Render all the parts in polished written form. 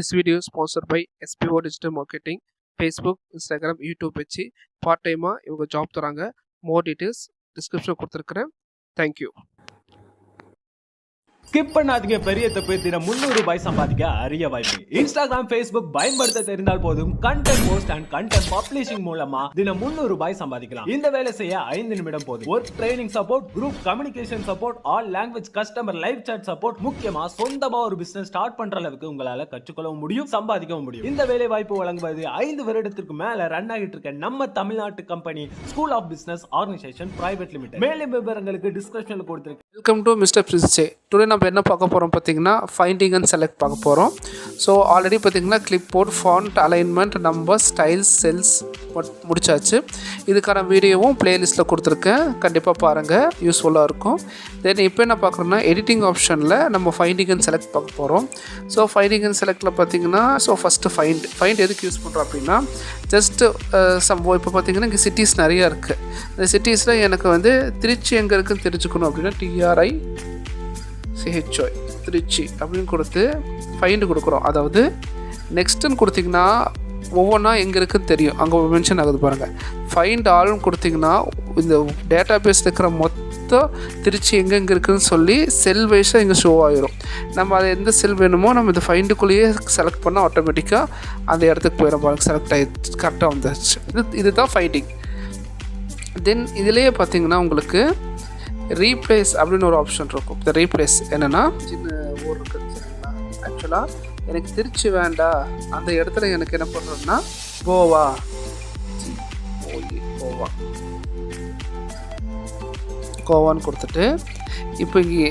This video is sponsored by SPO Digital Marketing, Facebook, Instagram, YouTube வச்சு part டைமாக இவங்க job தராங்க. மோர் details description கொடுத்துருக்குறேன். தேங்க்யூ. ஸ்கிப் பண்ணாதீங்க, பெரிய தப்பு. தினம் 300 ரூபாய் சம்பாதிக்க அரிய வாய்ப்பு. இன்ஸ்டாகிராம், ஃபேஸ்புக் பயன்படுத்த தெரிந்தால் போதும். Content post and content publishing மூலமா தினம் 300 ரூபாய் சம்பாதிக்கலாம். இந்த வேலை செய்ய 5 நிமிடம் போதும். Work training support, group communication support, all language customer live chat support, முக்கியமா சொந்தமா ஒரு பிசினஸ் ஸ்டார்ட் பண்ற அளவுக்கு உங்களால கற்றுக்கொள்ளவும் முடியும், சம்பாதிக்கவும் முடியும். இந்த வேலை வாய்ப்பு வழங்குவது 5 வருடத்திற்கு மேல ரன் ஆகிட்டு இருக்க நம்ம தமிழ்நாட்டு company school of business organisation private limited. மேலும் விவரங்களுக்கு டிஸ்கிரிப்ஷன்ல கொடுத்திருக்கேன். வெல்கம் டு மிஸ்டர் பிரின்சே. டுடே நம்ம என்ன பார்க்க போகிறோம் பார்த்தீங்கன்னா, ஃபைண்டிங் அண்ட் செலக்ட் பார்க்க போகிறோம். ஸோ ஆல்ரெடி பார்த்தீங்கன்னா clipboard, font, alignment, number, styles, cells முடிச்சாச்சு. இதுக்கான வீடியோவும் பிளேலிஸ்ட்டில் கொடுத்துருக்கேன், கண்டிப்பாக பாருங்கள், யூஸ்ஃபுல்லாக இருக்கும். தென் இப்போ என்ன பார்க்குறோன்னா, எடிட்டிங் ஆப்ஷனில் நம்ம ஃபைண்டிங் அண்ட் செலக்ட் பார்க்க போகிறோம். ஸோ ஃபைண்டிங் அண்ட் செலக்டில் பார்த்தீங்கன்னா, ஃபஸ்ட்டு ஃபைண்ட் எதுக்கு யூஸ் பண்ணுறோம் அப்படின்னா, ஜஸ்ட்டு இப்போ பார்த்தீங்கன்னா இங்கே சிட்டிஸ் நிறையா இருக்குது. இந்த சிட்டிஸில் எனக்கு வந்து திருச்சி எங்கே இருக்குதுன்னு தெரிஞ்சுக்கணும் அப்படின்னா TRICHY திருச்சி அப்படின்னு கொடுத்து ஃபைண்டு கொடுக்குறோம். அதாவது நெக்ஸ்ட்டுன்னு கொடுத்திங்கன்னா ஒவ்வொன்றா எங்கே இருக்குதுன்னு தெரியும், அங்கே மென்ஷன் ஆகுது பாருங்கள். ஃபைண்ட் ஆல்னு கொடுத்திங்கன்னா இந்த டேட்டா பேஸில் இருக்கிற மொத்தம் திருச்சி எங்கெங்கே இருக்குதுன்னு சொல்லி செல் வைஸாக இங்கே ஷோ ஆகிரும். நம்ம அதை எந்த செல் வேணுமோ நம்ம இந்த ஃபைண்டுக்குள்ளேயே செலக்ட் பண்ணால் ஆட்டோமேட்டிக்காக அந்த இடத்துக்கு போயிடும் பாருங்கள். செலக்ட் ஆகிடுச்சு, கரெக்டாக வந்துடுச்சு. இதுதான் ஃபைண்டிங். தென் இதிலேயே பார்த்திங்கன்னா உங்களுக்கு ரீப்ளேஸ் அப்படின்னு ஒரு ஆப்ஷன் இருக்கும். இந்த ரீப்ளேஸ் என்னென்னா, சின்ன ஊர் இருக்குது சரிங்களா, ஆக்சுவலாக எனக்கு திருச்சி வேண்டாம், அந்த இடத்துல எனக்கு என்ன பண்ணுறோன்னா கோவான்னு கொடுத்துட்டு, இப்போ இங்கே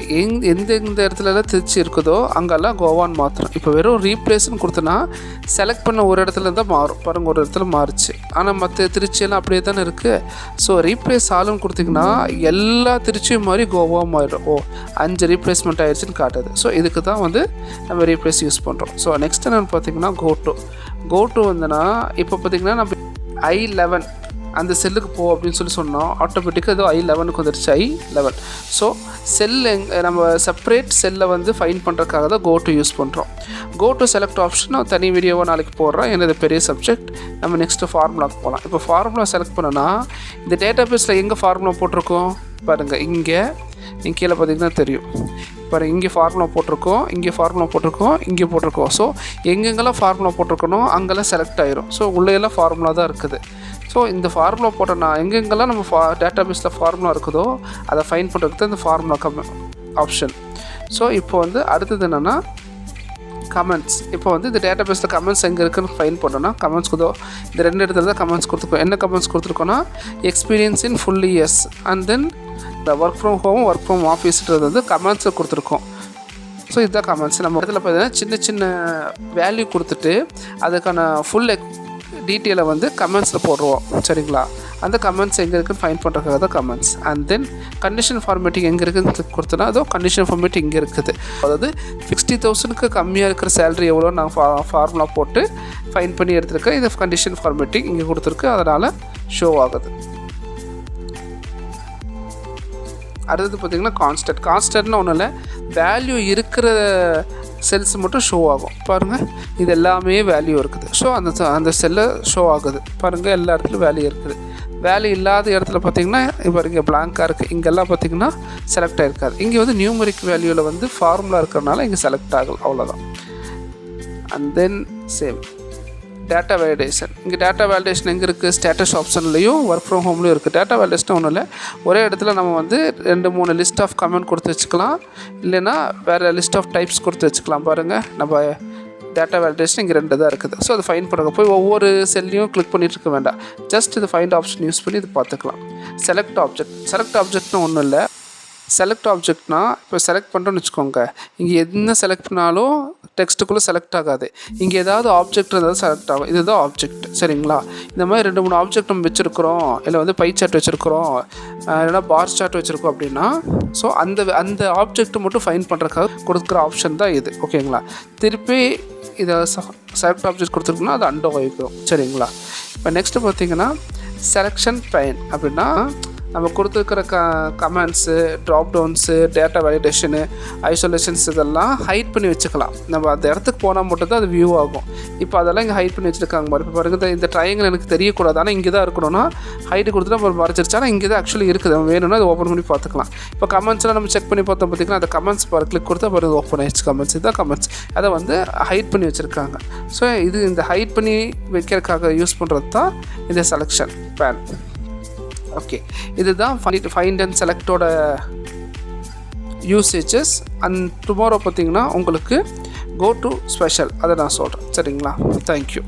எந்தெந்த இடத்துலலாம் திருச்சி இருக்குதோ அங்கெல்லாம் கோவான்னு மாற்றுறோம். இப்போ வெறும் ரீப்ளேஸ்ன்னு கொடுத்தோன்னா செலக்ட் பண்ண ஒரு இடத்துல தான் மாறும் பாருங்கள், ஒரு இடத்துல மாறுச்சு. ஆனால் மற்ற திருச்சியெல்லாம் அப்படியே தானே இருக்குது. ஸோ ரீப்ளேஸ் ஆளுன்னு கொடுத்திங்கன்னா எல்லா திருச்சியும் மாதிரி கோவா மாறிடும். 5 ரீப்ளேஸ்மெண்ட் ஆயிடுச்சுன்னு காட்டுது. ஸோ இதுக்கு தான் வந்து நம்ம ரீப்ளேஸ் யூஸ் பண்ணுறோம். ஸோ நெக்ஸ்ட் என்னென்னு பார்த்திங்கன்னா கோட்டு வந்துன்னா, இப்போ பார்த்திங்கன்னா நம்ம I11 அந்த செல்லுக்கு போ அப்படின்னு சொன்னோம், ஆட்டோமேட்டிக்காக ஏதோ I11க்கு வந்துடுச்சு, I11. ஸோ நம்ம செப்பரேட் செல்லை வந்து ஃபைண்ட் பண்ணுறதுக்காக தான் கோட்டு யூஸ் பண்ணுறோம். கோட்டு செலக்ட் ஆப்ஷன் தனி வீடியோவாக நாளைக்கு போடுறோம், ஏன்னா இது பெரிய சப்ஜெக்ட். நம்ம நெக்ஸ்ட்டு ஃபார்முலாவுக்கு போகலாம். இப்போ ஃபார்முலா செலக்ட் பண்ணோன்னா இந்த டேட்டா பேஸில் எங்கே ஃபார்முலா போட்டிருக்கோம் பாருங்கள், இங்கே கீழே பார்த்திங்கன்னா தெரியும் பாருங்கள், இங்கே ஃபார்முலா போட்டிருக்கோம், இங்கே ஃபார்முலா போட்டிருக்கோம், இங்கே போட்டிருக்கோம். ஸோ எங்கெங்கெல்லாம் ஃபார்முலா போட்டிருக்கணும் அங்கெல்லாம் செலக்ட் ஆயிரும். ஸோ உள்ளேயெல்லாம் ஃபார்முலா தான் இருக்குது. ஸோ இந்த ஃபார்முலா போட்டோன்னா எங்கெங்கெல்லாம் நம்ம டேட்டா பேஸில் ஃபார்முலா இருக்குதோ அதை ஃபைன் பண்ணுறதுக்கு தான் இந்த ஃபார்முலா ஆப்ஷன். ஸோ இப்போ வந்து அடுத்தது என்னென்னா கமெண்ட்ஸ். இப்போ வந்து இந்த டேட்டா பேஸில் கமெண்ட்ஸ் எங்கே இருக்குன்னு ஃபைன் பண்ணோன்னா கமெண்ட்ஸ் இந்த 2 இடத்துல தான் கமெண்ட்ஸ் கொடுத்துருக்கோம். என்ன கமெண்ட்ஸ் கொடுத்துருக்கோன்னா, experience in full years and then இந்த work from home, work from ஆஃபீஸ்ன்றது வந்து கமெண்ட்ஸை கொடுத்துருக்கோம். ஸோ இதுதான் கமெண்ட்ஸ். நம்ம இடத்துல பார்த்தீங்கன்னா சின்ன சின்ன வேல்யூ கொடுத்துட்டு அதுக்கான ஃபுல் டீட்டெயிலை வந்து கமெண்ட்ஸில் போடுவோம் சரிங்களா. அந்த கமெண்ட்ஸ் எங்கே இருக்குன்னு ஃபைன் பண்ணுறதுக்காக தான் comments. And then condition formatting எங்கே இருக்குதுன்னு கொடுத்தோன்னா அதோ கண்டிஷன் ஃபார்மேட்டிங் இங்கே இருக்குது. அதாவது 60,000க்கு கம்மியாக இருக்கிற சேலரி எவ்வளோ நாங்கள் ஃபார்முலா போட்டு ஃபைன் பண்ணி எடுத்துருக்கேன். இது கண்டிஷன் ஃபார்மேட்டிங் இங்கே கொடுத்துருக்கு, அதனால் ஷோ ஆகுது. அடுத்தது பார்த்திங்கன்னா கான்ஸ்டன்ட்னா ஒன்றும் இல்லை, வேல்யூ இருக்கிற செல்ஸ் மட்டும் ஷோ ஆகும் பாருங்கள். இது எல்லாமே வேல்யூ இருக்குது. ஸோ அந்த செல்லை ஷோ ஆகுது பாருங்கள், எல்லா இடத்துலையும் வேல்யூ இருக்குது. வேல்யூ இல்லாத இடத்துல பார்த்திங்கன்னா இப்போ இங்கே பிளாங்காக இருக்குது, இங்கெல்லாம் பார்த்திங்கன்னா செலக்ட் ஆகிருக்காது. இங்கே வந்து நியூமரிக் வேல்யூவில் வந்து ஃபார்முலா இருக்கிறதுனால இங்கே செலக்ட் ஆகல, அவ்வளோதான். And then same data validation. இங்கே டேட்டா வேலிடேஷன் எங்கே இருக்குது, ஸ்டேட்டஸ் ஆப்ஷன்லேயும் ஒர்க் ஃப்ரம் ஹோம்லேயும் இருக்குது. டேட்டா வேலிடேஷன் ஒன்றும் இல்லை, ஒரே இடத்துல நம்ம வந்து 2-3 லிஸ்ட் ஆஃப் கமெண்ட் கொடுத்து வச்சுக்கலாம், இல்லைன்னா வேறு லிஸ்ட் ஆஃப் டைப்ஸ் கொடுத்து வச்சுக்கலாம். பாருங்கள், நம்ம டேட்டா வேலிடேஷன் இங்கே 2 தான் இருக்குது. ஸோ அது ஃபைன் பண்ணுங்க, போய் ஒவ்வொரு செல்லையும் கிளிக் பண்ணிட்டு இருக்க வேண்டாம், ஜஸ்ட் இது ஃபைண்ட் ஆப்ஷன் யூஸ் பண்ணி இது பார்த்துக்கலாம். செலக்ட் ஆப்ஜெக்ட்னு ஒன்றும் இல்லை. செலக்ட் ஆப்ஜெக்ட்னா இப்போ செலக்ட் பண்ணுறோன்னு வச்சுக்கோங்க, இங்கே என்ன செலக்ட் பண்ணாலும் டெக்ஸ்ட்டுக்குள்ளே செலக்ட் ஆகாது. இங்கே ஏதாவது ஆப்ஜெக்ட் இருந்தாலும் செலக்ட் ஆகும். இதுதான் ஆப்ஜெக்ட் சரிங்களா. இந்த மாதிரி 2-3 ஆப்ஜெக்ட் நம்ம வச்சுருக்கிறோம், இல்லை வந்து பை சார்ட் வச்சுருக்கிறோம், இல்லைனா பார் சார்ட் வச்சுருக்கோம் அப்படின்னா, ஸோ அந்த ஆப்ஜெக்ட் மட்டும் ஃபைன் பண்ணுறதுக்காக கொடுக்குற ஆப்ஷன் தான் இது, ஓகேங்களா. திருப்பி இதை செலக்ட் ஆப்ஜெக்ட் கொடுத்துருக்குன்னா அது அண்டோ வைக்கும் சரிங்களா. இப்போ நெக்ஸ்ட்டு பார்த்திங்கன்னா செலெக்ஷன் பெயின் அப்படின்னா, நம்ம கொடுத்துருக்கிற comments, drop downs, data validation, isolations இதெல்லாம் ஹைட் பண்ணி வச்சுக்கலாம். நம்ம அந்த இடத்துக்கு போனால் மட்டும்தான் அது வியூ ஆகும். இப்போ அதெல்லாம் இங்கே ஹைட் பண்ணி வச்சுருக்காங்க பாரு. இப்போ பாருங்க, இந்த ட்ரையாங்கிள் எனக்கு தெரியக்கூடாது, ஆனால் இங்கே தான் இருக்கணும்னா ஹைட்டு கொடுத்துட்டு நம்ம மறைச்சிருச்சு. ஆனால் இங்கே தான் ஆக்சுவலி இருக்குது, நம்ம வேணும்னா அதை ஓப்பன் பண்ணி பார்த்துக்கலாம். இப்போ கமெண்ட்ஸ்லாம் நம்ம செக் பண்ணி பார்த்தோம் பார்த்திங்கன்னா, அந்த கமெண்ட்ஸ் பாரு கிளிக் கொடுத்தா பாருங்க ஓப்பன் ஆயிடுச்சு கமெண்ட்ஸ். இதுதான் கமெண்ட்ஸ், அதை வந்து ஹைட் பண்ணி வச்சுருக்காங்க. ஸோ இது இந்த ஹைட் பண்ணி வைக்கிறதுக்காக யூஸ் பண்ணுறது தான் இந்த செலெக்ஷன் பேன். ஓகே, இதுதான் ஃபைண்ட் அண்ட் செலக்டோட யூசேஜஸ். அண்ட் டுமாரோ பார்த்திங்கன்னா உங்களுக்கு கோ டு ஸ்பெஷல் அதை நான் சொல்கிறேன். சரிங்களா? தேங்க்யூ.